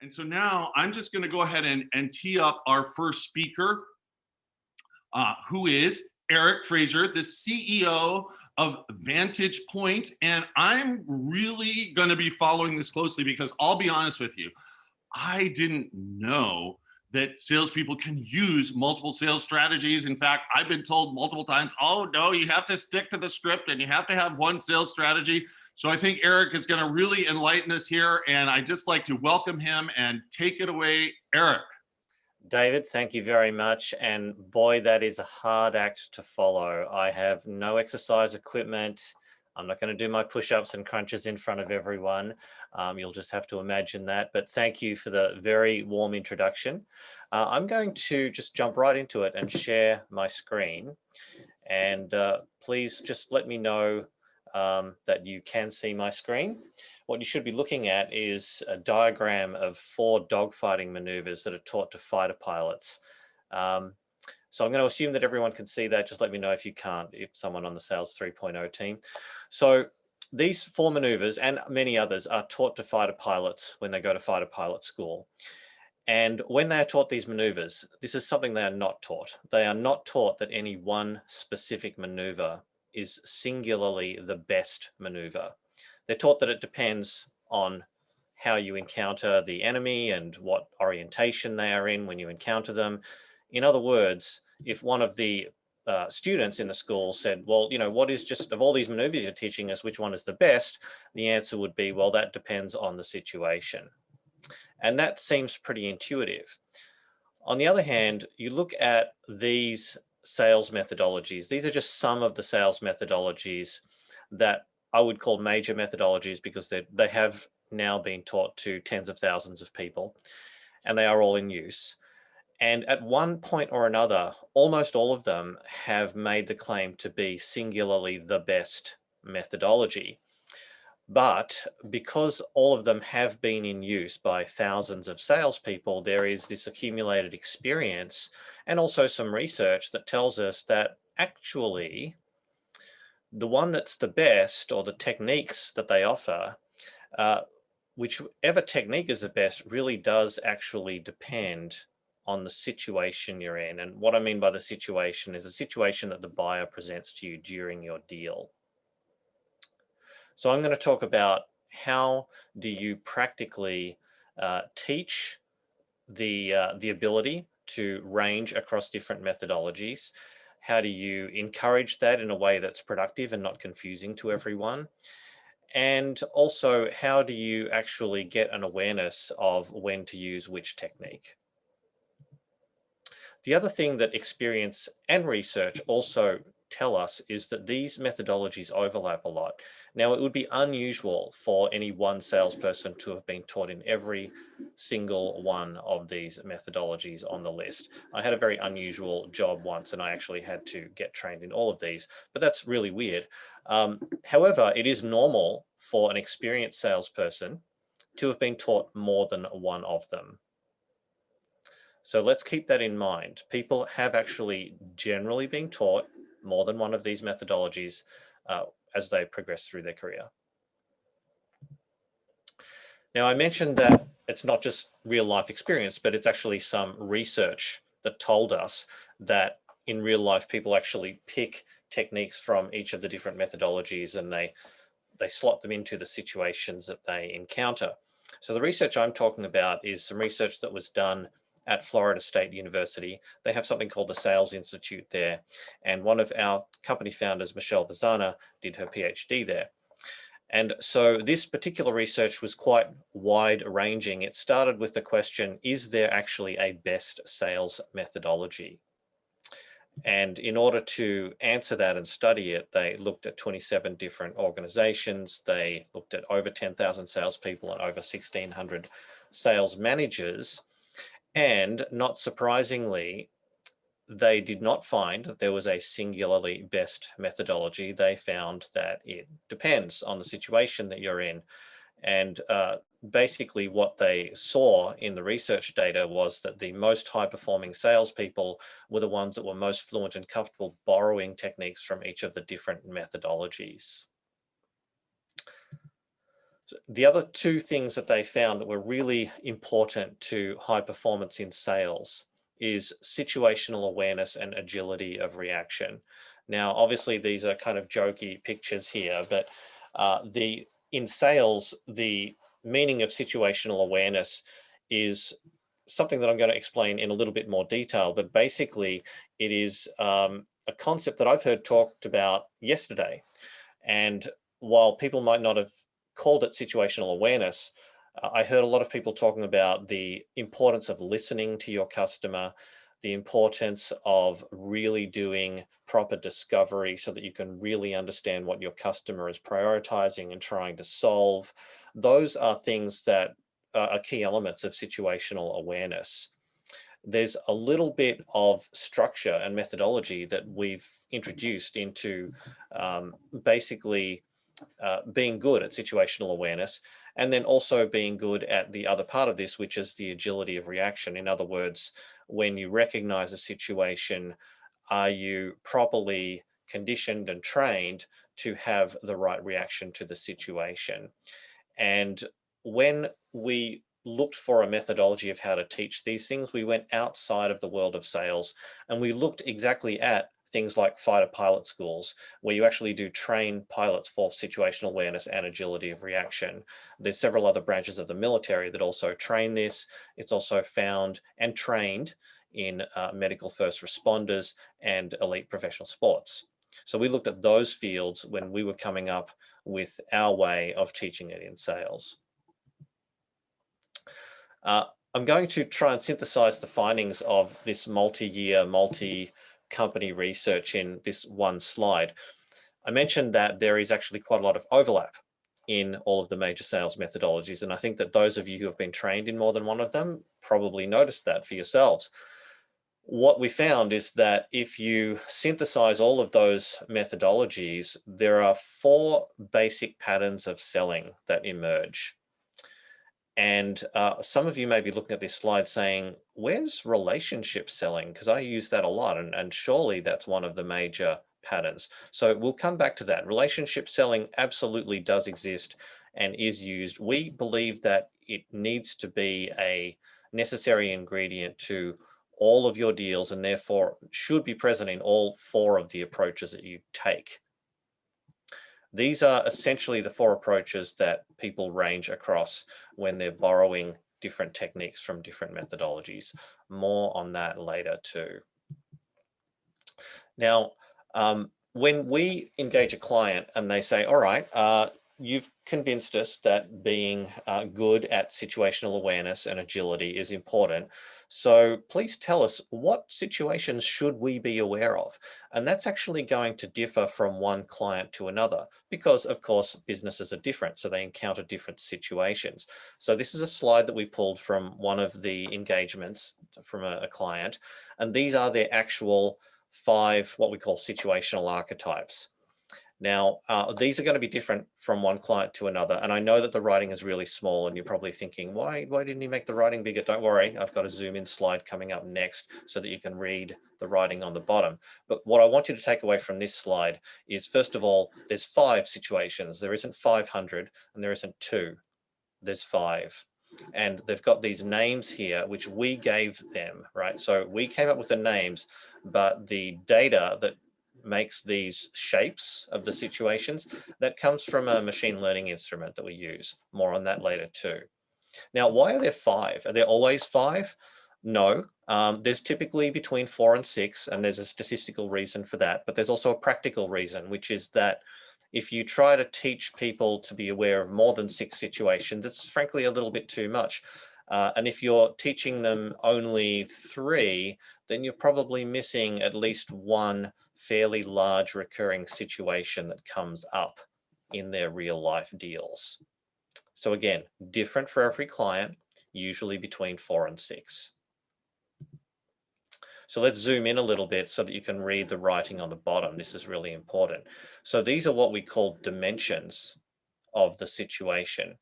And so now I'm just going to go ahead and tee up our first speaker, who is Eric Fraser, the CEO of VantagePoint. And I'm really going to be following this closely because I'll be honest with you, I didn't know that salespeople can use multiple sales strategies. In fact, I've been told multiple times, oh no, you have to stick to the script and you have to have one sales strategy. So I think Eric is going to really enlighten us here. And I just like to welcome him and take it away, Eric. David, thank you very much. And boy, that is a hard act to follow. I have no exercise equipment. I'm not going to do my push-ups and crunches in front of everyone. You'll just have to imagine that. But thank you for the very warm introduction. I'm going to just jump right into it and share my screen. And please just let me know that you can see my screen. What you should be looking at is a diagram of 4 dogfighting maneuvers that are taught to fighter pilots. So I'm going to assume that everyone can see that. Just let me know if you can't, if someone on the Sales 3.0 team. So these 4 maneuvers and many others are taught to fighter pilots when they go to fighter pilot school. And when they are taught these maneuvers, this is something they are not taught. They are not taught that any one specific maneuver is singularly the best maneuver. They're taught that it depends on how you encounter the enemy and what orientation they are in when you encounter them. In other words, if one of the students in the school said, well, you know, what is just of all these maneuvers you're teaching us, which one is the best? The answer would be, well, that depends on the situation. And that seems pretty intuitive. On the other hand, you look at these sales methodologies. These are just some of the sales methodologies that I would call major methodologies because they have now been taught to tens of thousands of people, and they are all in use. And at one point or another, almost all of them have made the claim to be singularly the best methodology. But because all of them have been in use by thousands of salespeople, there is this accumulated experience and also some research that tells us that actually the one that's the best, or the techniques that they offer, whichever technique is the best, really does actually depend on the situation you're in. And what I mean by the situation is a situation that the buyer presents to you during your deal. So I'm going to talk about how do you practically teach the ability to range across different methodologies. How do you encourage that in a way that's productive and not confusing to everyone? And also, how do you actually get an awareness of when to use which technique? The other thing that experience and research also tell us is that these methodologies overlap a lot. Now, it would be unusual for any one salesperson to have been taught in every single one of these methodologies on the list. I had a very unusual job once, and I actually had to get trained in all of these, but that's really weird. However, it is normal for an experienced salesperson to have been taught more than one of them. So let's keep that in mind. People have actually generally been taught more than one of these methodologies as they progress through their career. Now, I mentioned that it's not just real life experience, but it's actually some research that told us that in real life, people actually pick techniques from each of the different methodologies and they slot them into the situations that they encounter. So the research I'm talking about is some research that was done at Florida State University. They have something called the Sales Institute there. And one of our company founders, Michelle Vazana, did her PhD there. And so this particular research was quite wide ranging. It started with the question, is there actually a best sales methodology? And in order to answer that and study it, they looked at 27 different organizations. They looked at over 10,000 salespeople and over 1,600 sales managers. And not surprisingly, they did not find that there was a singularly best methodology. They found that it depends on the situation that you're in. And basically what they saw in the research data was that the most high-performing salespeople were the ones that were most fluent and comfortable borrowing techniques from each of the different methodologies. The other two things that they found that were really important to high performance in sales is situational awareness and agility of reaction. Now, obviously, these are kind of jokey pictures here, but in sales, the meaning of situational awareness is something that I'm going to explain in a little bit more detail. But basically, it is a concept that I've heard talked about yesterday. And while people might not have called it situational awareness, I heard a lot of people talking about the importance of listening to your customer, the importance of really doing proper discovery so that you can really understand what your customer is prioritizing and trying to solve. Those are things that are key elements of situational awareness. There's a little bit of structure and methodology that we've introduced into basically being good at situational awareness, and then also being good at the other part of this, which is the agility of reaction. In other words, when you recognize a situation, are you properly conditioned and trained to have the right reaction to the situation? And when we looked for a methodology of how to teach these things, we went outside of the world of sales and we looked exactly at things like fighter pilot schools, where you actually do train pilots for situational awareness and agility of reaction. There's several other branches of the military that also train this. It's also found and trained in medical first responders and elite professional sports. So we looked at those fields when we were coming up with our way of teaching it in sales. I'm going to try and synthesize the findings of this multi-year, multi-company research in this one slide. I mentioned that there is actually quite a lot of overlap in all of the major sales methodologies, and I think that those of you who have been trained in more than one of them probably noticed that for yourselves. What we found is that if you synthesize all of those methodologies, there are 4 basic patterns of selling that emerge. And some of you may be looking at this slide saying, where's relationship selling? Because I use that a lot, and surely that's one of the major patterns. So we'll come back to that. Relationship selling absolutely does exist and is used. We believe that it needs to be a necessary ingredient to all of your deals and therefore should be present in all 4 of the approaches that you take. These are essentially the 4 approaches that people range across when they're borrowing different techniques from different methodologies. More on that later too. Now, when we engage a client and they say, all right, you've convinced us that being good at situational awareness and agility is important. So please tell us, what situations should we be aware of? And that's actually going to differ from one client to another because, of course, businesses are different. So they encounter different situations. So this is a slide that we pulled from one of the engagements from a client. And these are their actual 5, what we call situational archetypes. Now, these are going to be different from one client to another. And I know that the writing is really small and you're probably thinking, why didn't you make the writing bigger? Don't worry, I've got a zoom in slide coming up next so that you can read the writing on the bottom. But what I want you to take away from this slide is, first of all, there's 5 situations. There isn't 500 and there isn't 2. There's 5. And they've got these names here, which we gave them, right? So we came up with the names, but the data that makes these shapes of the situations, that comes from a machine learning instrument that we use. More on that later too. Now, why are there 5? Are there always 5? No, there's typically between 4 and 6, and there's a statistical reason for that, but there's also a practical reason, which is that if you try to teach people to be aware of more than 6 situations, it's frankly a little bit too much. And if you're teaching them only 3, then you're probably missing at least one fairly large recurring situation that comes up in their real life deals. So again, different for every client, usually between 4 and 6. So let's zoom in a little bit so that you can read the writing on the bottom. This is really important. So these are what we call dimensions of the situation.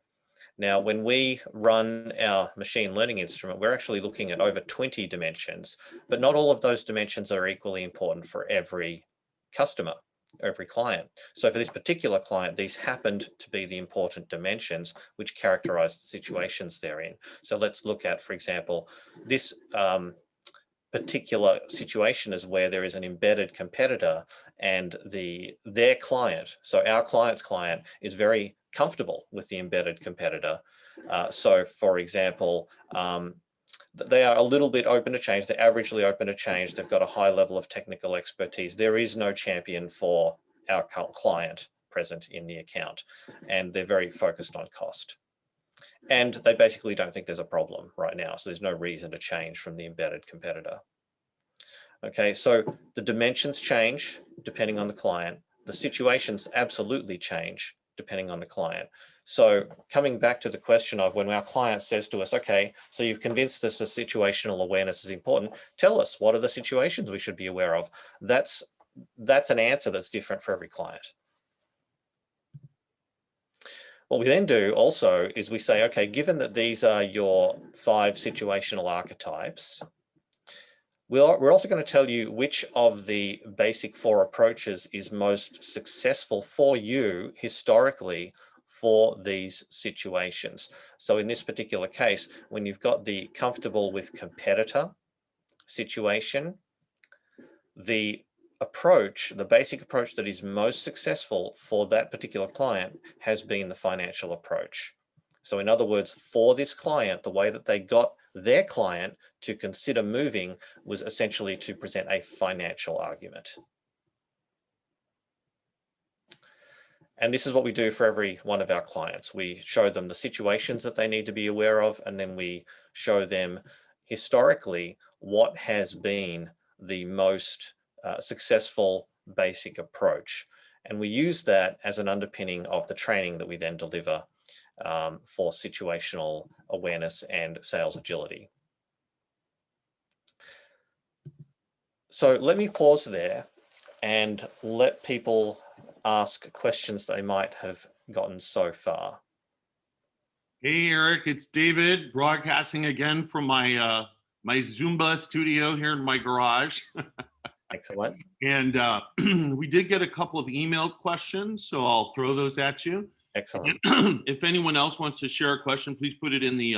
Now, when we run our machine learning instrument, we're actually looking at over 20 dimensions, but not all of those dimensions are equally important for every customer. every client. So for this particular client, these happened to be the important dimensions which characterize the situations they're in. So let's look at, for example, this particular situation is where there is an embedded competitor and their client, so our client's client, is very comfortable with the embedded competitor. So for example, they are a little bit open to change. They're averagely open to change. They've got a high level of technical expertise. There is no champion for our client present in the account, and they're very focused on cost. And they basically don't think there's a problem right now. So there's no reason to change from the embedded competitor. Okay, so the dimensions change depending on the client. The situations absolutely change depending on the client. So coming back to the question of when our client says to us, okay, so you've convinced us that situational awareness is important, tell us what are the situations we should be aware of. That's an answer that's different for every client. What we then do also is we say, okay, given that these are your 5 situational archetypes, we're also going to tell you which of the basic 4 approaches is most successful for you historically for these situations. So in this particular case, when you've got the comfortable with competitor situation, the basic approach that is most successful for that particular client has been the financial approach. So in other words, for this client, the way that they got their client to consider moving was essentially to present a financial argument. And this is what we do for every one of our clients. We show them the situations that they need to be aware of, and then we show them historically what has been the most successful basic approach. And we use that as an underpinning of the training that we then deliver for situational awareness and sales agility. So let me pause there and let people ask questions they might have gotten so far. Hey, Eric, it's David broadcasting again from my my Zumba studio here in my garage. Excellent. And we did get a couple of email questions, so I'll throw those at you. Excellent. If anyone else wants to share a question, please put it in the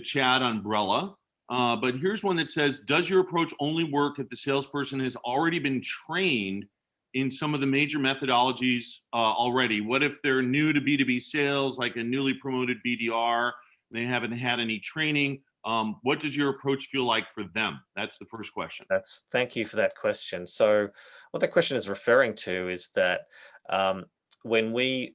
chat umbrella. But here's one that says, does your approach only work if the salesperson has already been trained in some of the major methodologies already? What if they're new to B2B sales, like a newly promoted BDR, and they haven't had any training? What does your approach feel like for them? That's the first question. Thank you for that question. So what that question is referring to is that when we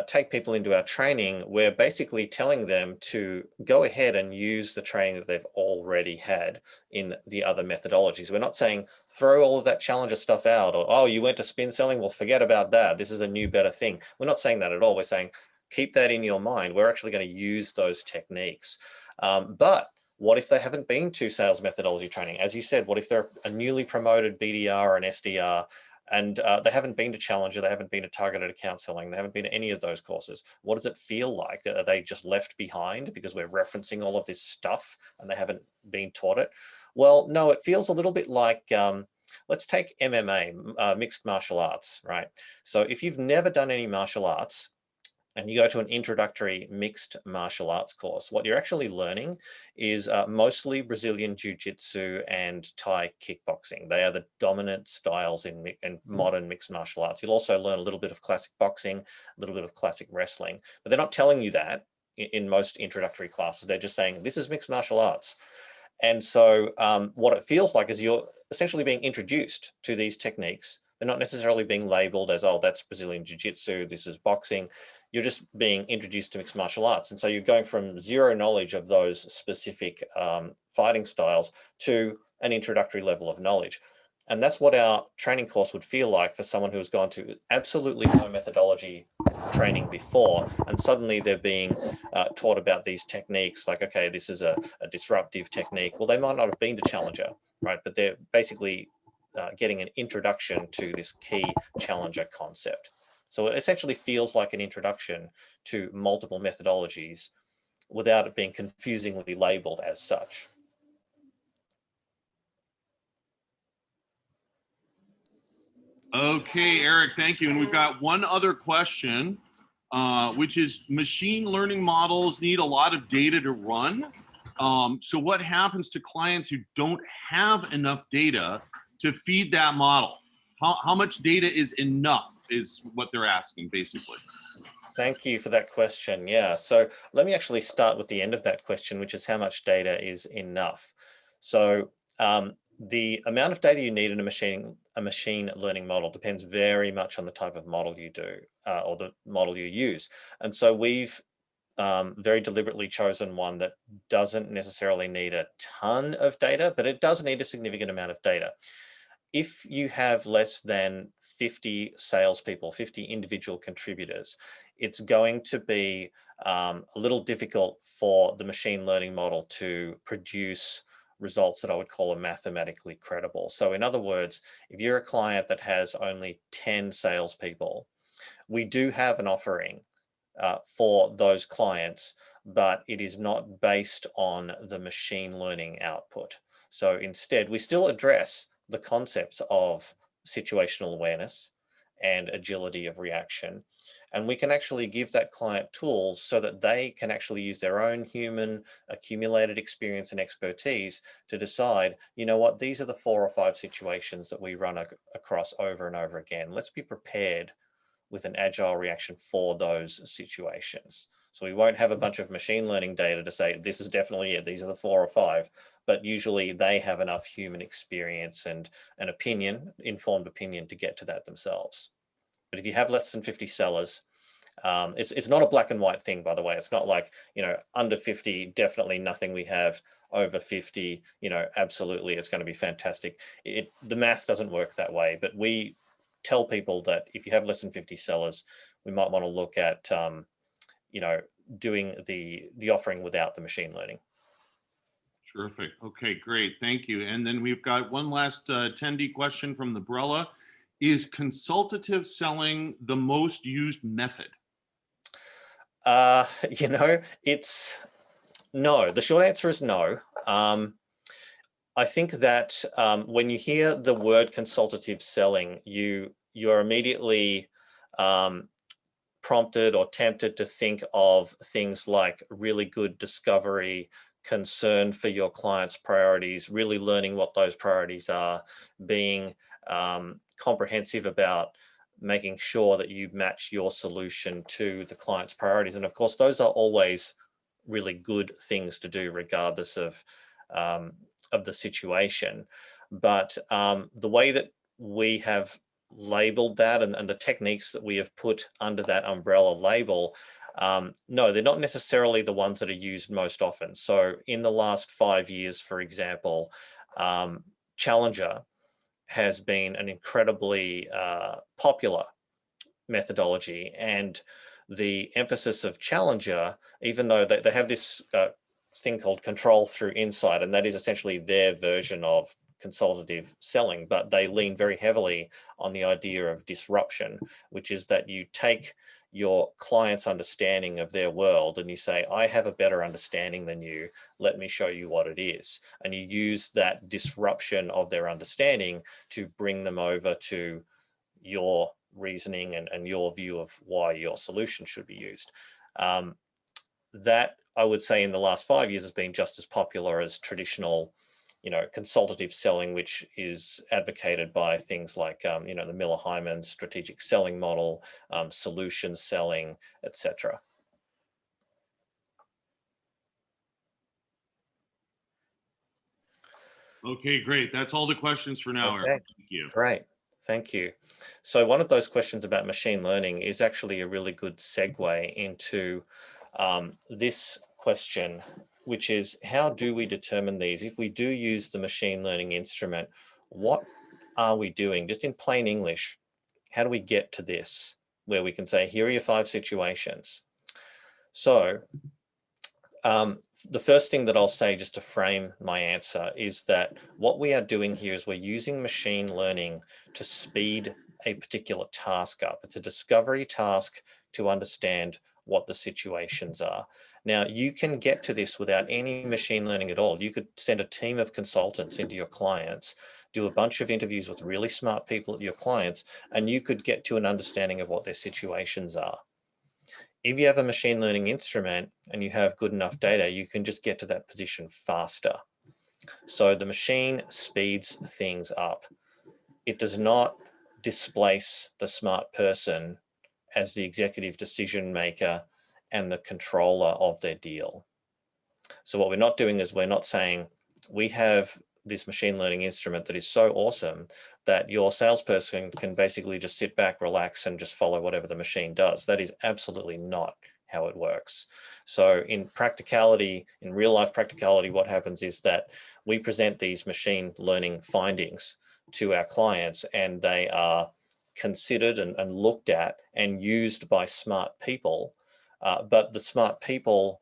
take people into our training, we're basically telling them to go ahead and use the training that they've already had in the other methodologies. We're not saying throw all of that challenger stuff out, or, oh, you went to spin selling, well, forget about that. This is a new, better thing. We're not saying that at all. We're saying keep that in your mind. We're actually going to use those techniques. But what if they haven't been to sales methodology training? As you said, what if they're a newly promoted BDR or an SDR, and they haven't been to Challenger, they haven't been to targeted account selling, they haven't been to any of those courses? What does it feel like? Are they just left behind because we're referencing all of this stuff and they haven't been taught it? Well, no, it feels a little bit like, let's take MMA, mixed martial arts, right? So if you've never done any martial arts, and you go to an introductory mixed martial arts course, what you're actually learning is mostly Brazilian Jiu-Jitsu and Thai kickboxing. They are the dominant styles in modern mixed martial arts. You'll also learn a little bit of classic boxing, a little bit of classic wrestling, but they're not telling you that in most introductory classes. They're just saying, this is mixed martial arts. And so what it feels like is you're essentially being introduced to these techniques. They're not necessarily being labeled as, oh, that's Brazilian Jiu-Jitsu, this is boxing. You're just being introduced to mixed martial arts. And so you're going from zero knowledge of those specific fighting styles to an introductory level of knowledge. And that's what our training course would feel like for someone who's gone to absolutely no methodology training before, and suddenly they're being taught about these techniques like, okay, this is a disruptive technique. Well, they might not have been to Challenger, right? But they're basically getting an introduction to this key Challenger concept. So it essentially feels like an introduction to multiple methodologies without it being confusingly labeled as such. Okay, Eric, thank you. And we've got one other question, which is machine learning models need a lot of data to run. So what happens to clients who don't have enough data to feed that model? How much data is enough is what they're asking, basically. Thank you for that question. Yeah, so let me actually start with the end of that question, which is how much data is enough. So the amount of data you need in a machine learning model depends very much on the type of model you do or the model you use. And so we've very deliberately chosen one that doesn't necessarily need a ton of data, but it does need a significant amount of data. If you have less than 50 salespeople, 50 individual contributors, it's going to be a little difficult for the machine learning model to produce results that I would call mathematically credible. So in other words, if you're a client that has only 10 salespeople, we do have an offering for those clients, but it is not based on the machine learning output. So instead, we still address the concepts of situational awareness and agility of reaction. And we can actually give that client tools so that they can actually use their own human accumulated experience and expertise to decide, you know what, these are the 4 or 5 situations that we run across over and over again. Let's be prepared with an agile reaction for those situations. So we won't have a bunch of machine learning data to say, this is definitely it, these are the 4 or 5, but usually they have enough human experience and an opinion, informed opinion to get to that themselves. But if you have less than 50 sellers, it's not a black and white thing, by the way. It's not like, under 50, definitely nothing we have. Over 50, absolutely, it's going to be fantastic. The math doesn't work that way, but we tell people that if you have less than 50 sellers, we might want to look at, doing the offering without the machine learning. Terrific. Okay, great. Thank you. And then we've got one last attendee question from the Brella. Is consultative selling the most used method? It's no. The short answer is no. I think that when you hear the word consultative selling, you are immediately prompted or tempted to think of things like really good discovery, concern for your client's priorities, really learning what those priorities are, being comprehensive about making sure that you match your solution to the client's priorities. And of course, those are always really good things to do, regardless of the situation. But the way that we have labeled that and the techniques that we have put under that umbrella label, no, they're not necessarily the ones that are used most often. So in the last 5 years, for example, Challenger has been an incredibly popular methodology. And the emphasis of Challenger, even though they have this thing called control through insight, and that is essentially their version of consultative selling, but they lean very heavily on the idea of disruption, which is that you take your client's understanding of their world and you say, I have a better understanding than you, let me show you what it is. And you use that disruption of their understanding to bring them over to your reasoning and your view of why your solution should be used. That, I would say, in the last 5 years has been just as popular as traditional consultative selling, which is advocated by things like, the Miller-Hyman strategic selling model, solution selling, etc. Okay, great. That's all the questions for now, Okay, Eric. Thank you. great. Thank you. So one of those questions about machine learning is actually a really good segue into this question, which is, how do we determine these? If we do use the machine learning instrument, what are we doing? Just in plain English, how do we get to this, where we can say, here are your 5 situations? So the first thing that I'll say, just to frame my answer, is that what we are doing here is we're using machine learning to speed a particular task up. It's a discovery task to understand what the situations are. Now, you can get to this without any machine learning at all. You could send a team of consultants into your clients do a bunch of interviews with really smart people, your clients, and you could get to an understanding of what their situations are. If you have a machine learning instrument and you have good enough data, you can just get to that position faster. So the machine speeds things up. It does not displace the smart person as the executive decision maker and the controller of their deal. So what we're not doing is we're not saying we have this machine learning instrument that is so awesome that your salesperson can basically just sit back, relax, and just follow whatever the machine does. That is absolutely not how it works. So in practicality, in real life practicality, what happens is that we present these machine learning findings to our clients, and they are considered and looked at and used by smart people. But the smart people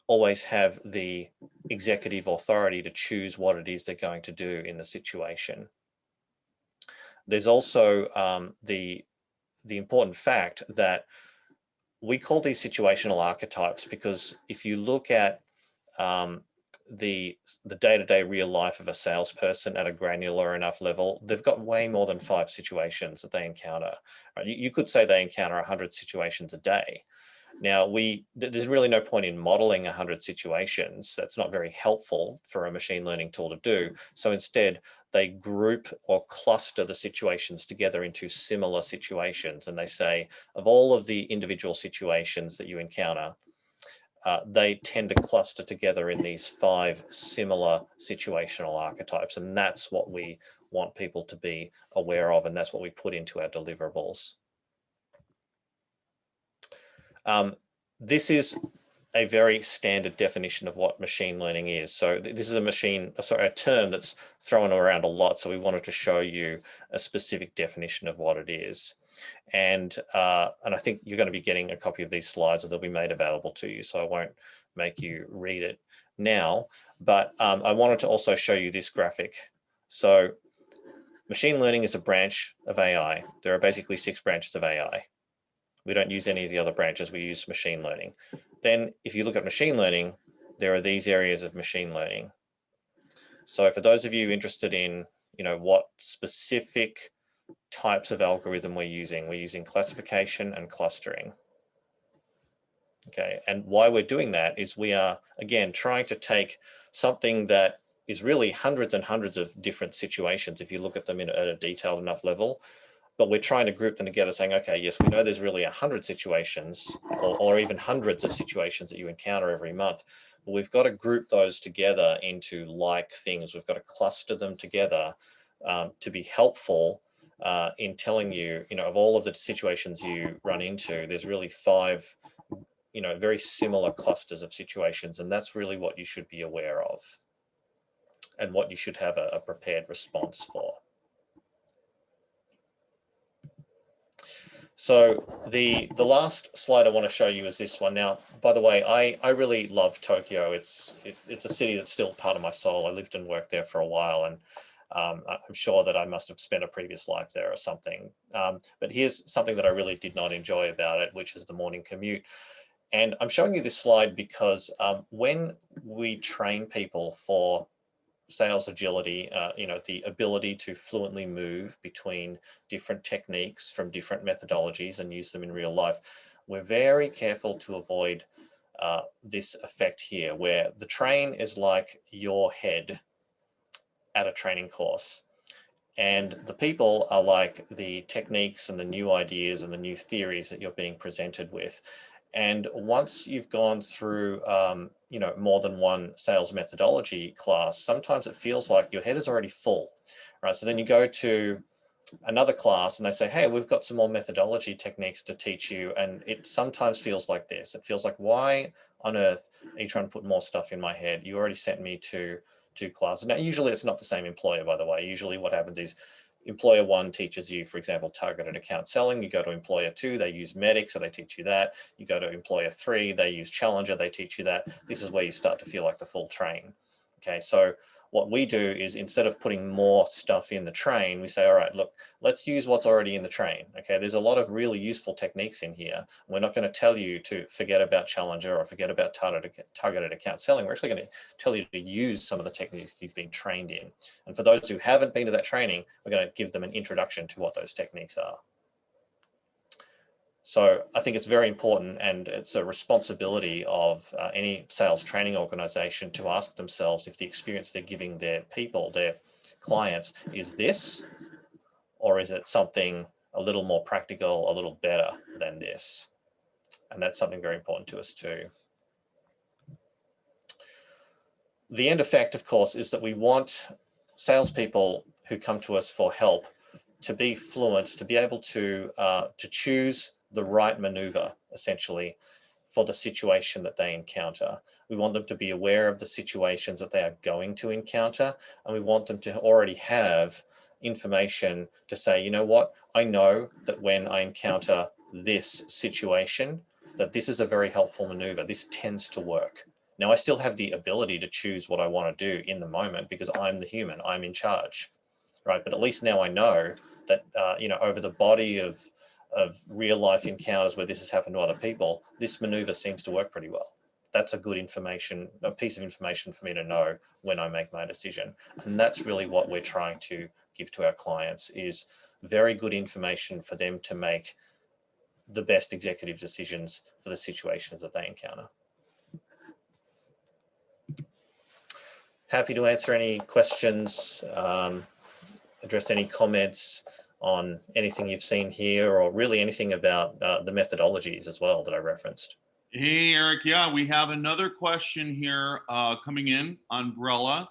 always have the executive authority to choose what it is they're going to do in the situation. There's also the important fact that we call these situational archetypes because if you look at the day-to-day real life of a salesperson at a granular enough level, they've got way more than 5 situations that they encounter. You could say they encounter 100 situations a day. Now, there's really no point in modeling 100 situations. That's not very helpful for a machine learning tool to do. So instead, they group or cluster the situations together into similar situations. And they say, of all of the individual situations that you encounter, they tend to cluster together in these 5 similar situational archetypes. And that's what we want people to be aware of. And that's what we put into our deliverables. This is a very standard definition of what machine learning is. So this is a term that's thrown around a lot. So we wanted to show you a specific definition of what it is. And I think you're going to be getting a copy of these slides, or they'll be made available to you. So I won't make you read it now, but I wanted to also show you this graphic. So machine learning is a branch of AI. There are basically 6 branches of AI. We don't use any of the other branches, we use machine learning. Then if you look at machine learning, there are these areas of machine learning. So for those of you interested in, what specific types of algorithm we're using classification and clustering. Okay, and why we're doing that is we are, again, trying to take something that is really hundreds and hundreds of different situations if you look at them at a detailed enough level. But we're trying to group them together saying, okay, yes, we know there's really 100 situations or even hundreds of situations that you encounter every month. But we've got to group those together into like things. We've got to cluster them together to be helpful in telling you, of all of the situations you run into, there's really 5, very similar clusters of situations. And that's really what you should be aware of and what you should have a prepared response for. So the last slide I want to show you is this one. Now, by the way, I really love Tokyo. It's a city that's still part of my soul. I lived and worked there for a while, and I'm sure that I must have spent a previous life there or something. But here's something that I really did not enjoy about it, which is the morning commute. And I'm showing you this slide because when we train people for sales agility, the ability to fluently move between different techniques from different methodologies and use them in real life, we're very careful to avoid this effect here, where the train is like your head at a training course. And the people are like the techniques and the new ideas and the new theories that you're being presented with. And once you've gone through, more than one sales methodology class, sometimes it feels like your head is already full, right? So then you go to another class and they say, hey, we've got some more methodology techniques to teach you. And it sometimes feels like this. It feels like, why on earth are you trying to put more stuff in my head? You already sent me to 2 classes. Now, usually it's not the same employer, by the way. Usually what happens is employer 1 teaches you, for example, targeted account selling. You go to employer 2, they use Medic, so they teach you that. You go to employer 3, they use Challenger, they teach you that. This is where you start to feel like the full train. Okay, so what we do is, instead of putting more stuff in the train, we say, all right, look, let's use what's already in the train. Okay, there's a lot of really useful techniques in here. We're not going to tell you to forget about Challenger or forget about targeted account selling. We're actually going to tell you to use some of the techniques you've been trained in. And for those who haven't been to that training, we're going to give them an introduction to what those techniques are. So I think it's very important, and it's a responsibility of any sales training organization to ask themselves if the experience they're giving their people, their clients, is this, or is it something a little more practical, a little better than this? And that's something very important to us too. The end effect, of course, is that we want salespeople who come to us for help to be fluent, to be able to choose the right maneuver, essentially, for the situation that they encounter. We want them to be aware of the situations that they are going to encounter, and we want them to already have information to say, you know what, I know that when I encounter this situation, that this is a very helpful maneuver. This tends to work. Now, I still have the ability to choose what I want to do in the moment because I'm the human, I'm in charge, right? But at least now I know that, over the body of real life encounters where this has happened to other people, this maneuver seems to work pretty well. That's a good information, a piece of information for me to know when I make my decision. And that's really what we're trying to give to our clients, is very good information for them to make the best executive decisions for the situations that they encounter. Happy to answer any questions, address any comments on anything you've seen here, or really anything about the methodologies as well that I referenced. Hey, Eric. Yeah, we have another question here coming in, Umbrella.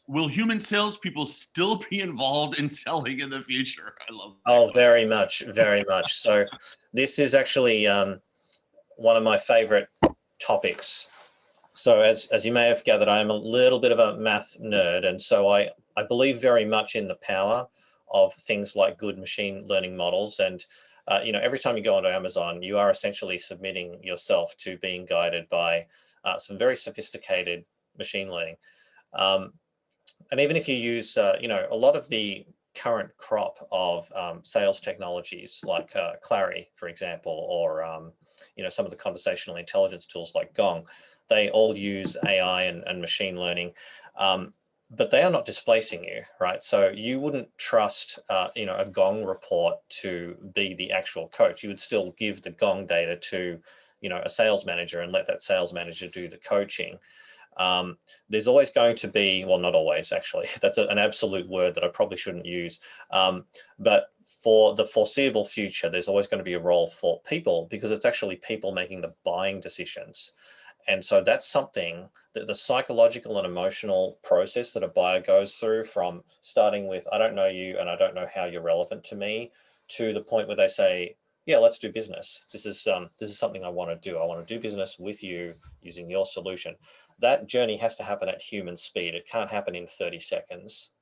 Will human salespeople still be involved in selling in the future? I love that. Oh, very much, very much. So this is actually one of my favorite topics. So as you may have gathered, I am a little bit of a math nerd. And so I believe very much in the power of things like good machine learning models. And, every time you go onto Amazon, you are essentially submitting yourself to being guided by some very sophisticated machine learning. And even if you use, a lot of the current crop of sales technologies like Clary, for example, or, some of the conversational intelligence tools like Gong, they all use AI and machine learning, but they are not displacing you, right? So you wouldn't trust, a Gong report to be the actual coach. You would still give the Gong data to, a sales manager and let that sales manager do the coaching. There's always going to be, well, not always, actually. That's an absolute word that I probably shouldn't use. But for the foreseeable future, there's always going to be a role for people, because it's actually people making the buying decisions. And so that's something that the psychological and emotional process that a buyer goes through, from starting with, I don't know you and I don't know how you're relevant to me, to the point where they say, yeah, let's do business. This is something I want to do. I want to do business with you using your solution. That journey has to happen at human speed. It can't happen in 30 seconds,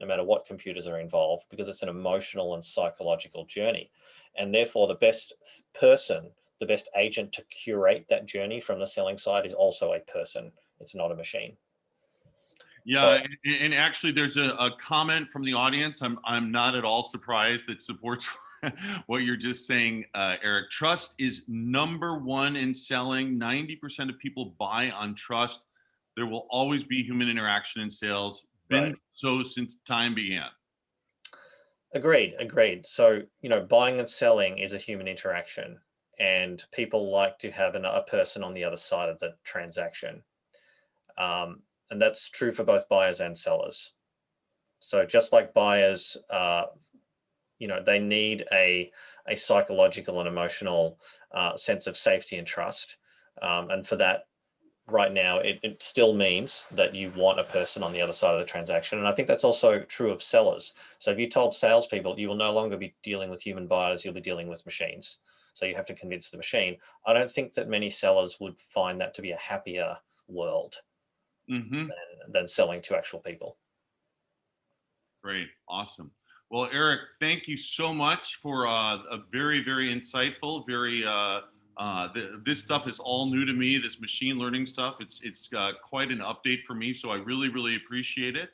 no matter what computers are involved, because it's an emotional and psychological journey. And therefore, the best person, the best agent to curate that journey from the selling side is also a person. It's not a machine. Yeah, so, and actually, there's a comment from the audience. I'm not at all surprised that supports what you're just saying, Eric. Trust is number one in selling. 90% of people buy on trust. There will always be human interaction in sales. Been right. So since time began. Agreed. So, buying and selling is a human interaction, and people like to have a person on the other side of the transaction. And that's true for both buyers and sellers. So just like buyers, they need a psychological and emotional sense of safety and trust. And for that, right now, it still means that you want a person on the other side of the transaction. And I think that's also true of sellers. So if you told salespeople you will no longer be dealing with human buyers, you'll be dealing with machines. So you have to convince the machine. I don't think that many sellers would find that to be a happier world than selling to actual people. Great. Awesome. Well, Eric, thank you so much for a very, very insightful, very This stuff is all new to me. This machine learning stuff, it's quite an update for me. So I really, really appreciate it.